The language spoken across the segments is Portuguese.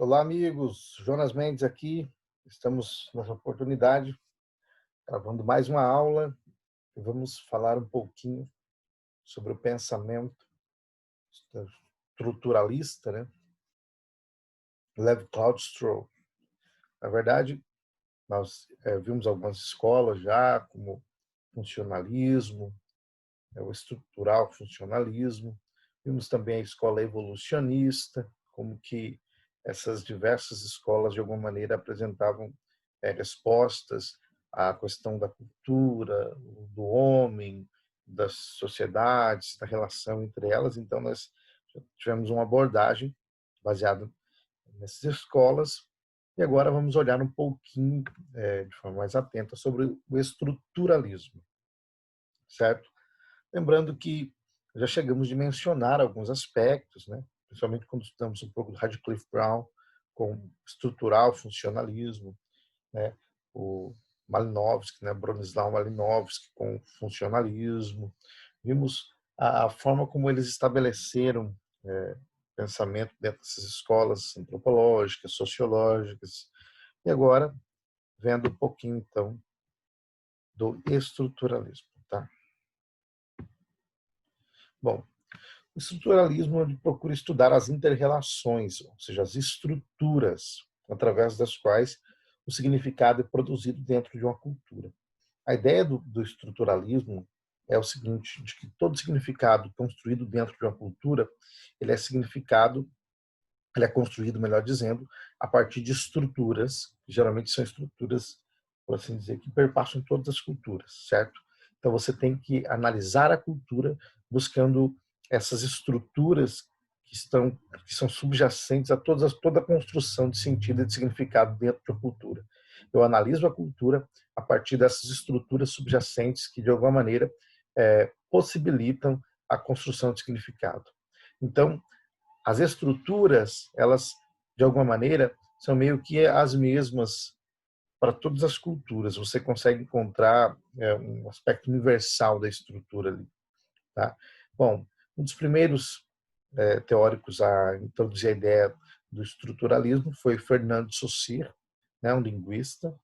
Olá, amigos. Jonas Mendes aqui. Estamos nessa oportunidade gravando mais uma aula e vamos falar um pouquinho sobre o pensamento estruturalista, né? Levi-Claude-Strauss. Na verdade, nós vimos algumas escolas já, como funcionalismo, o estrutural funcionalismo. Vimos também a escola evolucionista, como que essas diversas escolas, de alguma maneira, apresentavam respostas à questão da cultura, do homem, das sociedades, da relação entre elas. Então, nós tivemos uma abordagem baseada nessas escolas. E agora vamos olhar um pouquinho, de forma mais atenta, sobre o estruturalismo, certo? Lembrando que já chegamos de mencionar alguns aspectos, né? Principalmente quando estudamos um pouco do Radcliffe Brown, com estrutural funcionalismo, né? O Malinowski, né? Bronislaw Malinowski, com funcionalismo. Vimos a forma como eles estabeleceram pensamento dentro dessas escolas antropológicas, sociológicas. E agora, vendo um pouquinho, então, do estruturalismo, tá? Bom, o estruturalismo ele procura estudar as inter-relações, ou seja, as estruturas através das quais o significado é produzido dentro de uma cultura. A ideia do estruturalismo é o seguinte, de que todo significado construído dentro de uma cultura, ele é construído, melhor dizendo, a partir de estruturas, que geralmente são estruturas, por assim dizer, que perpassam todas as culturas, certo? Então você tem que analisar a cultura buscando essas estruturas que são subjacentes a toda a construção de sentido e de significado dentro da cultura. Eu analiso a cultura a partir dessas estruturas subjacentes que, de alguma maneira, possibilitam a construção de significado. Então, as estruturas, elas, de alguma maneira, são meio que as mesmas para todas as culturas. Você consegue encontrar um aspecto universal da estrutura ali. Tá? Bom, um dos primeiros teóricos a introduzir a ideia do estruturalismo foi Fernand de Saussure, né, um linguista.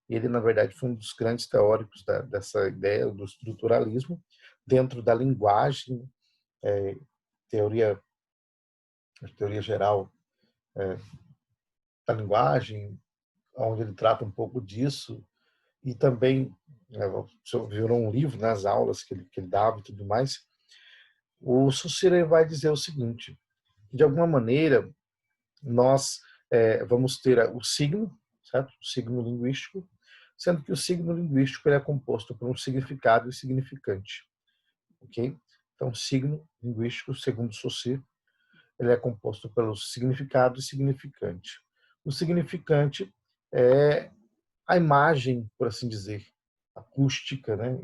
Ele, na verdade, foi um dos grandes teóricos dessa ideia do estruturalismo dentro da linguagem, teoria, teoria geral da linguagem, onde ele trata um pouco disso, e também virou um livro nas aulas que ele dava e tudo mais. O Saussure vai dizer o seguinte: de alguma maneira, nós vamos ter o signo, certo? O signo linguístico, sendo que o signo linguístico ele é composto por um significado e significante, ok? Então, signo linguístico, segundo Saussure, ele é composto pelo significado e significante. O significante é a imagem, por assim dizer, acústica, né,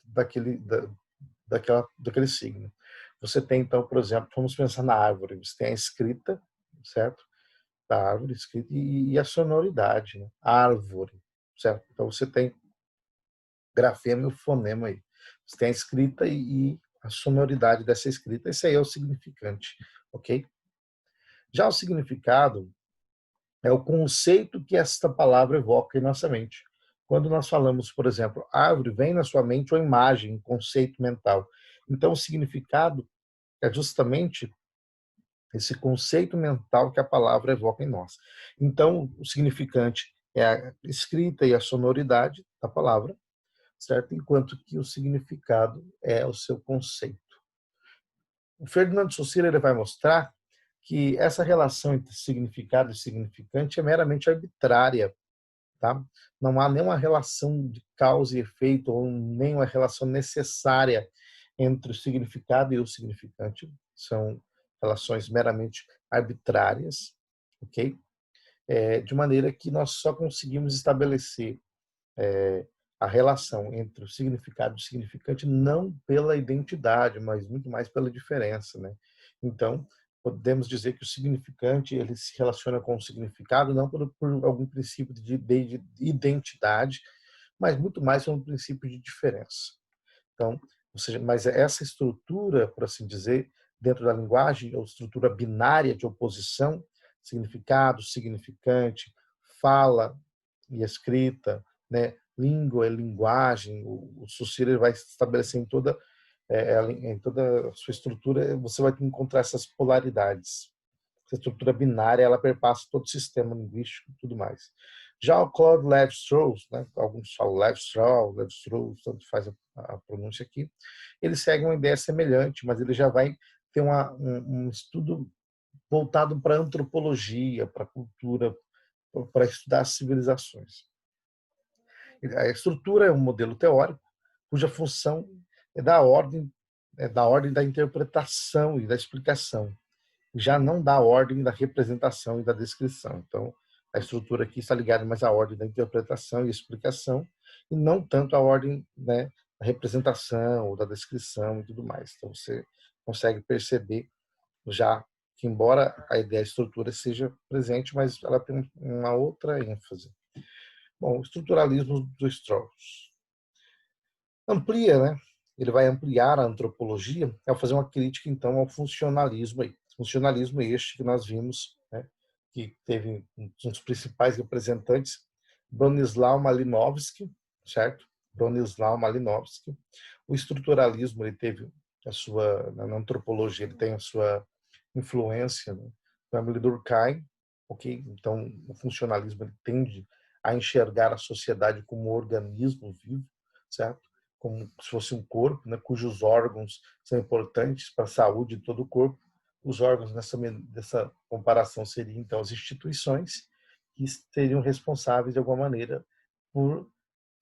daquele signo. Você tem, então, por exemplo, vamos pensar na árvore, você tem a escrita, certo? Da árvore, escrita, e a sonoridade, né? Árvore, certo? Então, você tem grafema e o fonema aí. Você tem a escrita e a sonoridade dessa escrita, esse aí é o significante, ok? Já o significado é o conceito que esta palavra evoca em nossa mente. Quando nós falamos, por exemplo, árvore, vem na sua mente uma imagem, um conceito mental. Então, o significado é justamente esse conceito mental que a palavra evoca em nós. Então, o significante é a escrita e a sonoridade da palavra, certo? Enquanto que o significado é o seu conceito. O Ferdinand de Saussure ele vai mostrar que essa relação entre significado e significante é meramente arbitrária, tá? Não há nenhuma relação de causa e efeito ou nenhuma relação necessária entre o significado e o significante. São relações meramente arbitrárias, ok? De maneira que nós só conseguimos estabelecer a relação entre o significado e o significante não pela identidade, mas muito mais pela diferença, né? Então, podemos dizer que o significante ele se relaciona com o significado não por algum princípio de identidade, mas muito mais por um princípio de diferença. Então, ou seja, mas essa estrutura, por assim dizer, dentro da linguagem, ou estrutura binária de oposição, significado, significante, fala e escrita, né? Língua e linguagem. O Saussure vai estabelecer em toda a sua estrutura, você vai encontrar essas polaridades. Essa estrutura binária, ela perpassa todo o sistema linguístico e tudo mais. Já o Claude Lévi-Strauss, né, alguns falam Lévi-Strauss, Lévi-Strauss, tanto faz a pronúncia aqui, ele segue uma ideia semelhante, mas ele já vai ter um estudo voltado para a antropologia, para a cultura, para estudar as civilizações. A estrutura é um modelo teórico cuja função é da ordem da interpretação e da explicação, já não da ordem da representação e da descrição. Então, a estrutura aqui está ligada mais à ordem da interpretação e explicação, e não tanto à ordem, né, da representação ou da descrição e tudo mais. Então, você consegue perceber já que, embora a ideia de estrutura seja presente, mas ela tem uma outra ênfase. Bom, o estruturalismo do Strauss amplia, né? Ele vai ampliar a antropologia ao fazer uma crítica, então, ao funcionalismo aí. Funcionalismo este que nós vimos, né, que teve um dos principais representantes, Bronislaw Malinowski, certo? Bronislaw Malinowski. O estruturalismo, ele teve a sua, na antropologia, ele tem a sua influência, né, no Emile Durkheim, ok? Então, o funcionalismo, ele tende a enxergar a sociedade como um organismo vivo, certo? Como se fosse um corpo, né, cujos órgãos são importantes para a saúde de todo o corpo. Os órgãos dessa comparação seriam, então, as instituições, que seriam responsáveis, de alguma maneira, por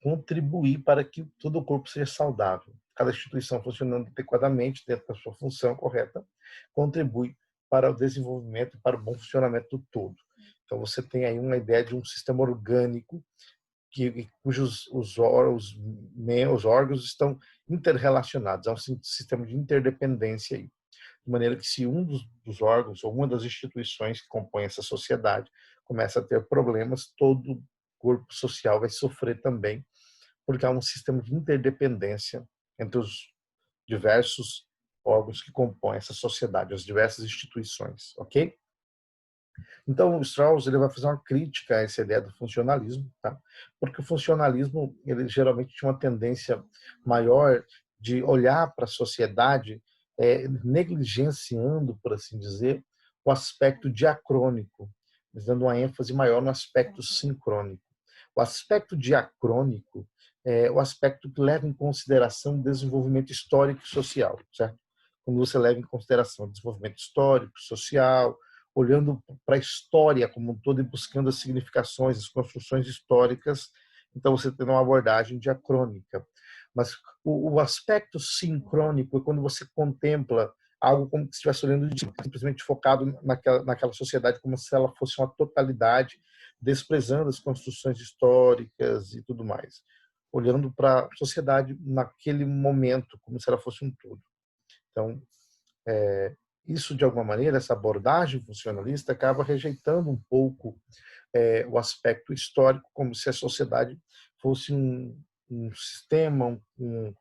contribuir para que todo o corpo seja saudável. Cada instituição funcionando adequadamente, dentro da sua função correta, contribui para o desenvolvimento e para o bom funcionamento do todo. Então, você tem aí uma ideia de um sistema orgânico cujos os órgãos estão interrelacionados. É um sistema de interdependência aí. De maneira que se um dos órgãos ou uma das instituições que compõem essa sociedade começa a ter problemas, todo o corpo social vai sofrer também, porque há um sistema de interdependência entre os diversos órgãos que compõem essa sociedade, as diversas instituições, ok? Então, o Strauss, ele vai fazer uma crítica a essa ideia do funcionalismo, tá? Porque o funcionalismo, ele geralmente tinha uma tendência maior de olhar para a sociedade negligenciando, por assim dizer, o aspecto diacrônico, mas dando uma ênfase maior no aspecto sincrônico. O aspecto diacrônico é o aspecto que leva em consideração o desenvolvimento histórico e social, certo? Quando você leva em consideração o desenvolvimento histórico, social, olhando para a história como um todo e buscando as significações, as construções históricas, então você tem uma abordagem diacrônica. Mas o aspecto sincrônico é quando você contempla algo como se estivesse olhando simplesmente focado naquela sociedade como se ela fosse uma totalidade, desprezando as construções históricas e tudo mais, olhando para a sociedade naquele momento como se ela fosse um todo. Então, isso, de alguma maneira, essa abordagem funcionalista acaba rejeitando um pouco o aspecto histórico, como se a sociedade fosse um sistema, um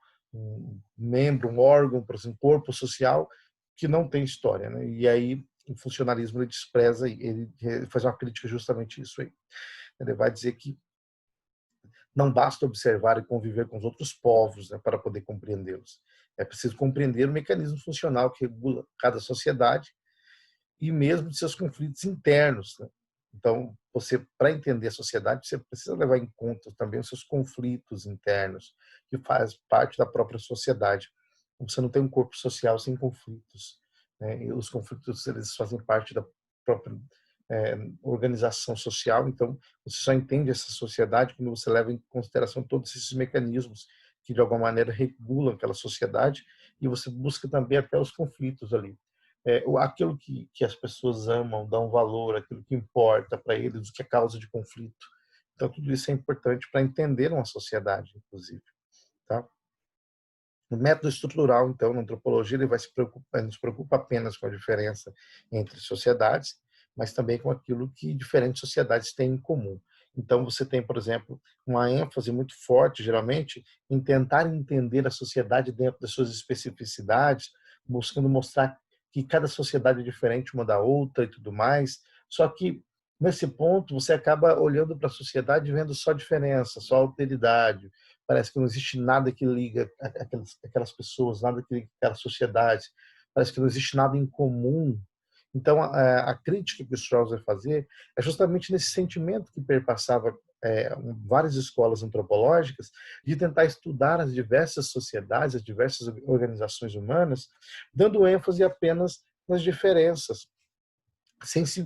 membro, um órgão, por exemplo, um corpo social que não tem história, né? E aí o funcionalismo ele despreza, ele faz uma crítica justamente isso aí. Ele vai dizer que não basta observar e conviver com os outros povos, né, para poder compreendê-los. É preciso compreender o mecanismo funcional que regula cada sociedade e mesmo de seus conflitos internos, né? Então, você, para entender a sociedade, você precisa levar em conta também os seus conflitos internos, que faz parte da própria sociedade. Você não tem um corpo social sem conflitos, né? E os conflitos, eles fazem parte da própria organização social. Então, você só entende essa sociedade quando você leva em consideração todos esses mecanismos que, de alguma maneira, regulam aquela sociedade, e você busca também até os conflitos ali. Aquilo que as pessoas amam, dão valor, aquilo que importa para eles, o que é causa de conflito. Então, tudo isso é importante para entender uma sociedade, inclusive. Tá? O método estrutural, então, na antropologia, ele não se preocupa apenas com a diferença entre sociedades, mas também com aquilo que diferentes sociedades têm em comum. Então, você tem, por exemplo, uma ênfase muito forte, geralmente, em tentar entender a sociedade dentro das suas especificidades, buscando mostrar que cada sociedade é diferente uma da outra e tudo mais, Só que, nesse ponto, você acaba olhando para a sociedade e vendo só diferença, só alteridade. Parece que não existe nada que liga aquelas pessoas, nada que liga aquela sociedade. Parece que não existe nada em comum. Então, a crítica que o Strauss vai fazer é justamente nesse sentimento que perpassava várias escolas antropológicas de tentar estudar as diversas sociedades, as diversas organizações humanas, dando ênfase apenas nas diferenças,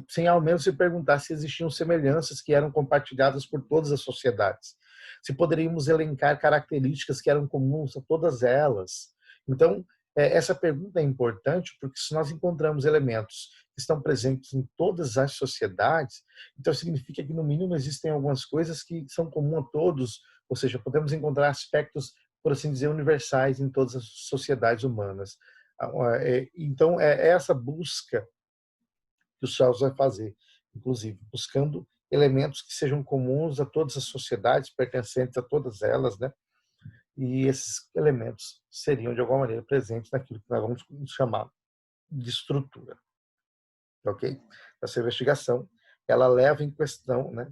sem ao menos se perguntar se existiam semelhanças que eram compartilhadas por todas as sociedades, se poderíamos elencar características que eram comuns a todas elas. Então, essa pergunta é importante porque se nós encontramos elementos que estão presentes em todas as sociedades, então significa que no mínimo existem algumas coisas que são comuns a todos, ou seja, podemos encontrar aspectos, por assim dizer, universais em todas as sociedades humanas. Então, é essa busca que o Strauss vai fazer, inclusive buscando elementos que sejam comuns a todas as sociedades, pertencentes a todas elas, né? E esses elementos seriam de alguma maneira presentes naquilo que nós vamos chamar de estrutura, ok? Essa investigação, ela leva em questão, né?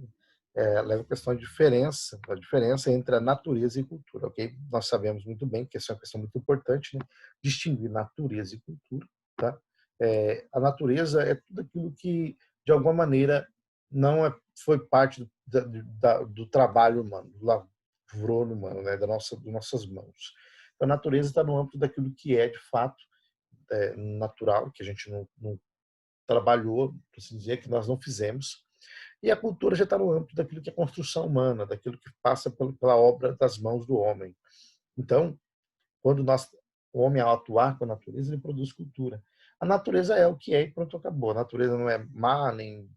Leva em questão a diferença entre a natureza e cultura, ok? Nós sabemos muito bem que essa é uma questão muito importante, né? Distinguir natureza e cultura, tá? A natureza é tudo aquilo que, de alguma maneira, não foi parte do trabalho humano, do lavoro humano, né? Das nossas mãos. Então, a natureza está no âmbito daquilo que é, de fato, natural, que a gente não trabalhou, por assim dizer, que nós não fizemos. E a cultura já está no âmbito daquilo que é construção humana, daquilo que passa pela obra das mãos do homem. Então, quando o homem, ao atuar com a natureza, ele produz cultura. A natureza é o que é e pronto, acabou. A natureza não é má, nem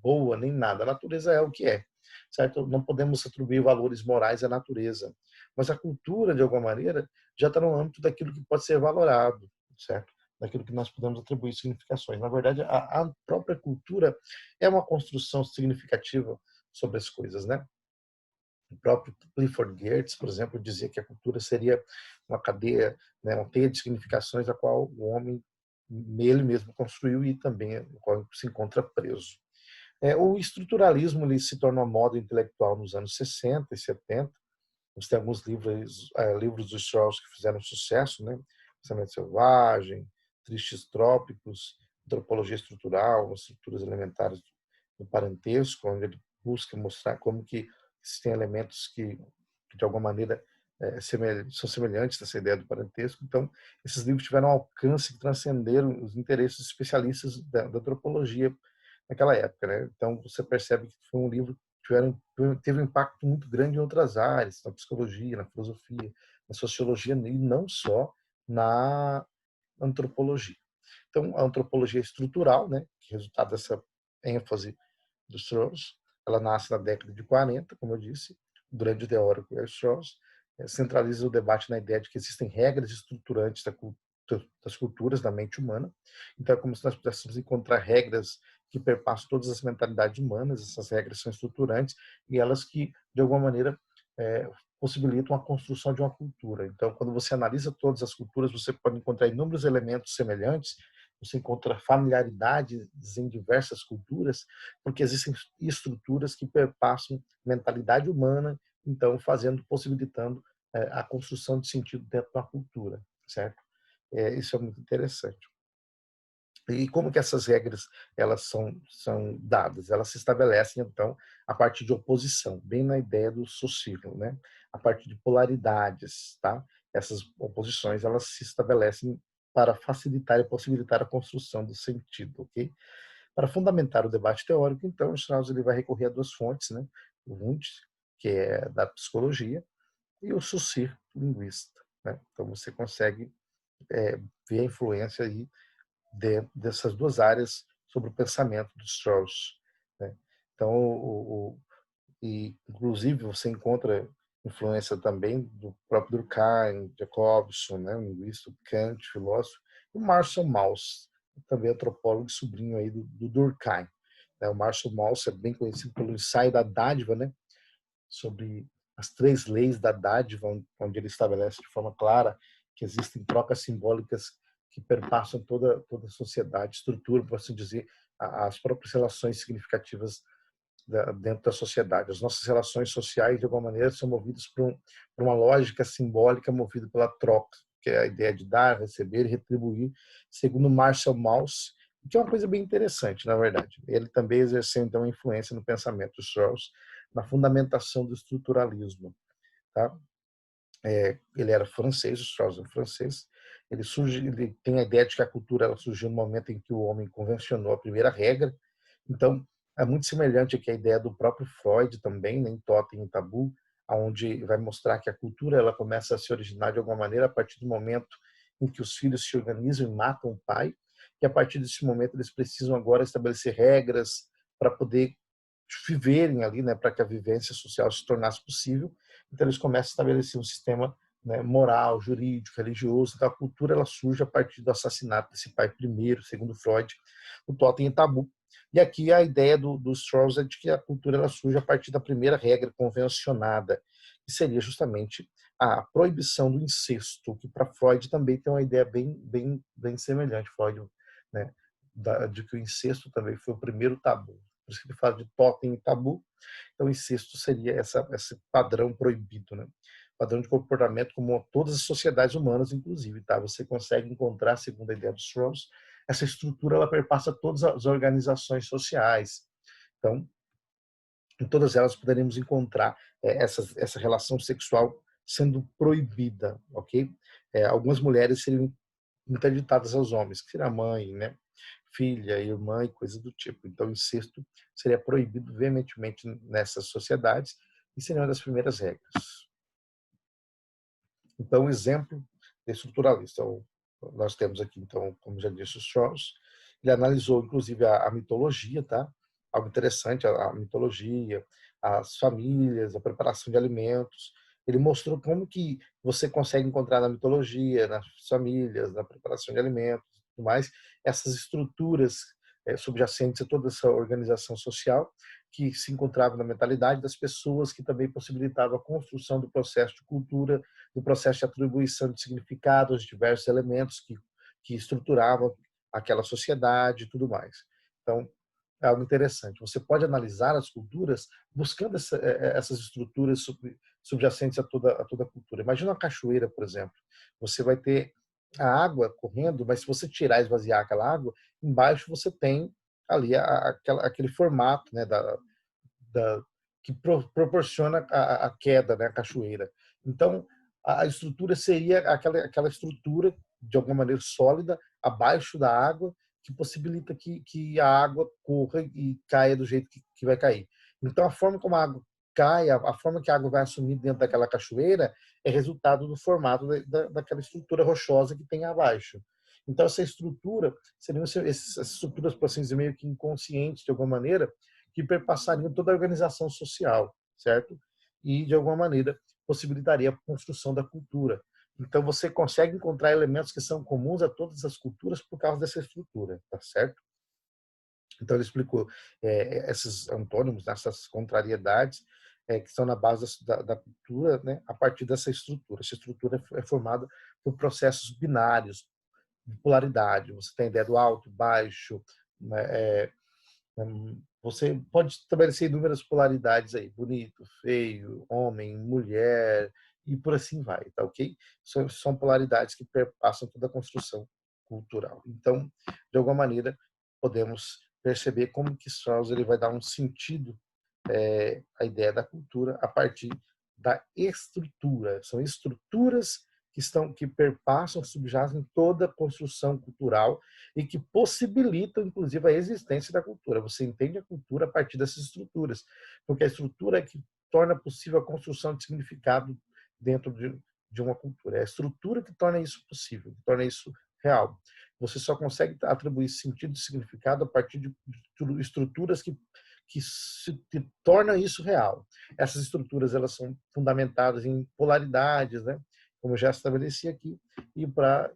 boa, nem nada. A natureza é o que é, certo? Não podemos atribuir valores morais à natureza. Mas a cultura, de alguma maneira, já está no âmbito daquilo que pode ser valorado, certo? Daquilo que nós podemos atribuir significações. Na verdade, a própria cultura é uma construção significativa sobre as coisas, né? O próprio Clifford Geertz, por exemplo, dizia que a cultura seria uma cadeia, né, uma teia de significações a qual o homem ele mesmo construiu e também no qual se encontra preso. O estruturalismo ele se tornou moda intelectual nos anos 60 e 70. Você tem alguns livros do Strauss que fizeram sucesso, né? Pensamento Selvagem, Tristes Trópicos, Antropologia Estrutural, as estruturas elementares do parentesco, onde ele busca mostrar como que existem elementos que de alguma maneira, são semelhantes a essa ideia do parentesco. Então, esses livros tiveram um alcance que transcenderam os interesses especialistas da antropologia naquela época, né? Então, você percebe que foi um livro teve um impacto muito grande em outras áreas, na psicologia, na filosofia, na sociologia e não só na antropologia. Então, a antropologia estrutural, né, que é resultado dessa ênfase do Strauss, ela nasce na década de 40, como eu disse, o grande teórico é Strauss, centraliza o debate na ideia de que existem regras estruturantes das culturas, da mente humana. Então, é como se nós pudéssemos encontrar regras que perpassam todas as mentalidades humanas, essas regras são estruturantes e elas que, de alguma maneira, possibilitam a construção de uma cultura. Então, quando você analisa todas as culturas, você pode encontrar inúmeros elementos semelhantes, você encontra familiaridades em diversas culturas, porque existem estruturas que perpassam mentalidade humana, então possibilitando a construção de sentido dentro da cultura, certo? Isso é muito interessante. E como que essas regras elas são dadas? Elas se estabelecem então a partir de oposição, bem na ideia do Saussure, né? A partir de polaridades, tá? Essas oposições elas se estabelecem para facilitar e possibilitar a construção do sentido, ok? Para fundamentar o debate teórico, então, o Strauss ele vai recorrer a duas fontes, né? O Wundt, que é da psicologia, e o Saussure, linguista, né? Então você consegue ver a influência aí dessas duas áreas sobre o pensamento do Strauss, né? Então, inclusive você encontra influência também do próprio Durkheim, Jacobson, né, um linguista, Kant, filósofo, e o Marshall Mauss, também antropólogo e sobrinho aí do Durkheim. O Marshall Mauss é bem conhecido pelo ensaio da dádiva, né, sobre as três leis da dádiva, onde ele estabelece de forma clara que existem trocas simbólicas que perpassam toda a sociedade, estrutura, por assim dizer, as próprias relações significativas dentro da sociedade. As nossas relações sociais, de alguma maneira, são movidas por uma lógica simbólica movida pela troca, que é a ideia de dar, receber e retribuir, segundo Marshall Mauss, que é uma coisa bem interessante, na verdade. Ele também exerceu, então, uma influência no pensamento de Strauss, na fundamentação do estruturalismo. Tá? Ele era francês, o Strauss é francês. Ele tem a ideia de que a cultura ela surgiu no momento em que o homem convencionou a primeira regra. Então, é muito semelhante aqui à ideia do próprio Freud também, né, em Totem e Tabu, onde vai mostrar que a cultura ela começa a se originar de alguma maneira a partir do momento em que os filhos se organizam e matam o pai, e a partir desse momento eles precisam agora estabelecer regras para poder viverem ali, né, para que a vivência social se tornasse possível. Então eles começam a estabelecer um sistema, né, moral, jurídico, religioso. Então a cultura ela surge a partir do assassinato desse pai primeiro, segundo Freud, o Totem e Tabu. E aqui a ideia do Strauss é de que a cultura ela surge a partir da primeira regra convencionada, que seria justamente a proibição do incesto, que para Freud também tem uma ideia bem semelhante. Freud, né, de que o incesto também foi o primeiro tabu. Por isso que ele fala de totem e tabu. Então, o incesto seria esse padrão proibido, né? Padrão de comportamento como todas as sociedades humanas, inclusive, tá? Você consegue encontrar, segundo a ideia dos Strauss, essa estrutura ela perpassa todas as organizações sociais. Então, em todas elas poderíamos encontrar essa relação sexual sendo proibida, ok? Algumas mulheres seriam interditadas aos homens, que seria a mãe, né? Filha, irmã e coisas do tipo. Então, o incesto seria proibido veementemente nessas sociedades e seria uma das primeiras regras. Então, exemplo de estruturalista. Nós temos aqui, então, como já disse, o Strauss. Ele analisou, inclusive, a mitologia, tá? Algo interessante, a mitologia, as famílias, a preparação de alimentos. Ele mostrou como que você consegue encontrar na mitologia, nas famílias, na preparação de alimentos, tudo mais, essas estruturas subjacentes a toda essa organização social que se encontrava na mentalidade das pessoas, que também possibilitava a construção do processo de cultura, do processo de atribuição de significado aos diversos elementos que estruturavam aquela sociedade e tudo mais. Então, é algo interessante. Você pode analisar as culturas buscando essas estruturas subjacentes a toda a cultura. Imagina uma cachoeira, por exemplo. Você vai ter a água correndo, mas se você tirar e esvaziar aquela água, embaixo você tem ali aquele formato, né, que proporciona a queda, né, a cachoeira. Então, a estrutura seria aquela estrutura, de alguma maneira, sólida, abaixo da água, que possibilita que a água corra e caia do jeito que vai cair. Então, a forma como a água cai, a forma que a água vai assumir dentro daquela cachoeira é resultado do formato daquela estrutura rochosa que tem abaixo. Então, essa estrutura seriam essas estruturas, por assim dizer, meio que inconscientes, de alguma maneira, que perpassariam toda a organização social, certo? E, de alguma maneira, possibilitaria a construção da cultura. Então, você consegue encontrar elementos que são comuns a todas as culturas por causa dessa estrutura, tá certo? Então, ele explicou esses antônimos, essas contrariedades, que estão na base da cultura, né, a partir dessa estrutura. Essa estrutura é formada por processos binários, de polaridade. Você tem a ideia do alto, baixo, né, você pode estabelecer inúmeras polaridades aí, bonito, feio, homem, mulher, e por assim vai, tá ok? São polaridades que perpassam toda a construção cultural. Então, de alguma maneira, podemos perceber como que Strauss ele vai dar um sentido à ideia da cultura a partir da estrutura. São estruturas que perpassam, subjazem toda a construção cultural e que possibilitam, inclusive, a existência da cultura. Você entende a cultura a partir dessas estruturas, porque a estrutura é que torna possível a construção de significado dentro de uma cultura. É a estrutura que torna isso possível, que torna isso real. Você só consegue atribuir sentido e significado a partir de estruturas que tornam isso real. Essas estruturas elas são fundamentadas em polaridades, né? Como eu já estabeleci aqui, e para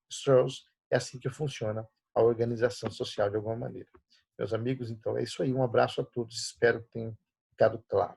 Strauss é assim que funciona a organização social de alguma maneira. Meus amigos, então é isso aí. Um abraço a todos. Espero que tenha ficado claro.